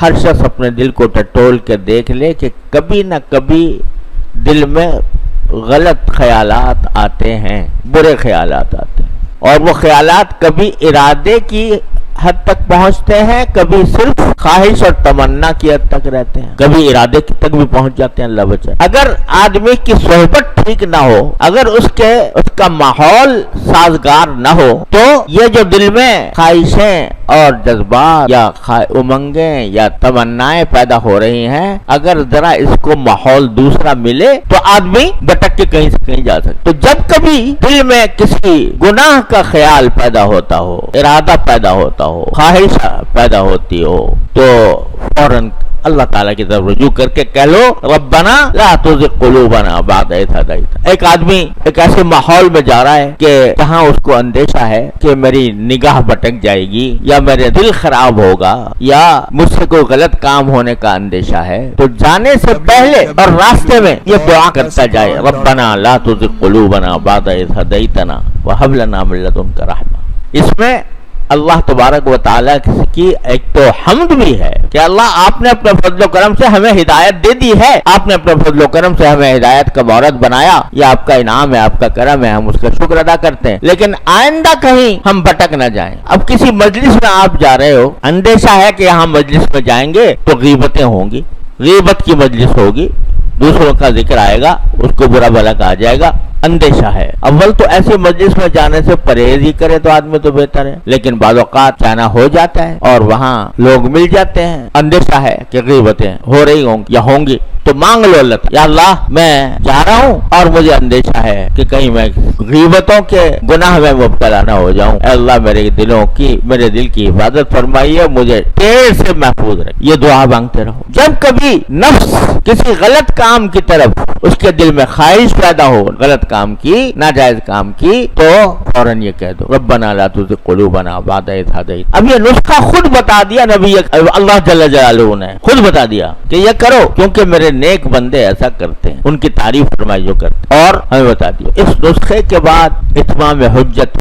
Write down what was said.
ہر شخص اپنے دل کو ٹٹول کے دیکھ لے کہ کبھی نہ کبھی دل میں غلط خیالات آتے ہیں، برے خیالات آتے ہیں، اور وہ خیالات کبھی ارادے کی حد تک پہنچتے ہیں، کبھی صرف خواہش اور تمنا کی حد تک رہتے ہیں، کبھی ارادے تک بھی پہنچ جاتے ہیں، اللہ بچائے۔ اگر آدمی کی صحبت ٹھیک نہ ہو، اگر اس کا ماحول سازگار نہ ہو، تو یہ جو دل میں خواہشیں اور جذبات یا امنگیں یا تمنائیں پیدا ہو رہی ہیں، اگر ذرا اس کو ماحول دوسرا ملے تو آدمی بھٹک کے کہیں سے کہیں جا سکتا۔ تو جب کبھی دل میں کسی گناہ کا خیال پیدا ہوتا ہو، ارادہ پیدا ہوتا ہو، خواہش پیدا ہوتی ہو، تو فوراً اللہ تعالیٰ کی طرف رجوع کر کے کہہ لو ربنا لا تزغ قلوبنا بعد اذ ہدیتنا۔ ایک آدمی ایک ایسے ماحول میں جا رہا ہے کہ جہاں اس کو اندیشہ ہے کہ میری نگاہ بھٹک جائے گی، یا میرے دل خراب ہوگا، یا مجھ سے کوئی غلط کام ہونے کا اندیشہ ہے، تو جانے سے پہلے اور راستے میں یہ دعا کرتا جائے ربنا لا تزغ قلوبنا بعد اذ ہدیتنا وہب لنا من لدنک رحمہ۔ اس میں اللہ تبارک و تعالیٰ کی ایک تو حمد بھی ہے کہ اللہ آپ نے اپنے فضل و کرم سے ہمیں ہدایت دے دی ہے، آپ نے اپنے فضل و کرم سے ہمیں ہدایت کا مورد بنایا، یہ آپ کا انعام ہے، آپ کا کرم ہے، ہم اس کا شکر ادا کرتے ہیں، لیکن آئندہ کہیں ہم بھٹک نہ جائیں۔ اب کسی مجلس میں آپ جا رہے ہو، اندیشہ ہے کہ یہاں مجلس میں جائیں گے تو غیبتیں ہوں گی، غیبت کی مجلس ہوگی، دوسروں کا ذکر آئے گا، اس کو برا بھلا کہا جائے گا، اندیشہ ہے۔ اول تو ایسے مجلس میں جانے سے پرہیز ہی کرے تو آدمی تو بہتر ہے، لیکن بعض اوقات جانا ہو جاتا ہے اور وہاں لوگ مل جاتے ہیں، اندیشہ ہے کہ غیبتیں ہو رہی ہوں یا ہوں گی، تو مانگ لو اللہ یا اللہ میں جا رہا ہوں اور مجھے اندیشہ ہے کہ کہیں میں غیبتوں کے گناہ میں مبتلا نہ ہو جاؤں، اے اللہ میرے دل کی حفاظت فرمائیے، مجھے ٹیڑھ سے محفوظ رکھ۔ یہ دعا مانگتے رہو۔ جب کبھی نفس کسی غلط کام کی طرف اس کے دل میں خواہش پیدا ہو، غلط کام کی، ناجائز کام کی، تو فوراً یہ کہہ دو ربنا لا تزغ قلوبنا بعد اذ ہدیتنا۔ اب یہ نسخہ خود بتا دیا نبی اللہ جل جلالہ نے، خود بتا دیا کہ یہ کرو، کیونکہ میرے نیک بندے ایسا کرتے ہیں، ان کی تعریف فرمائی جو کرتے ہیں، اور ہمیں بتا دیا۔ اس نسخے کے بعد اتمام حجت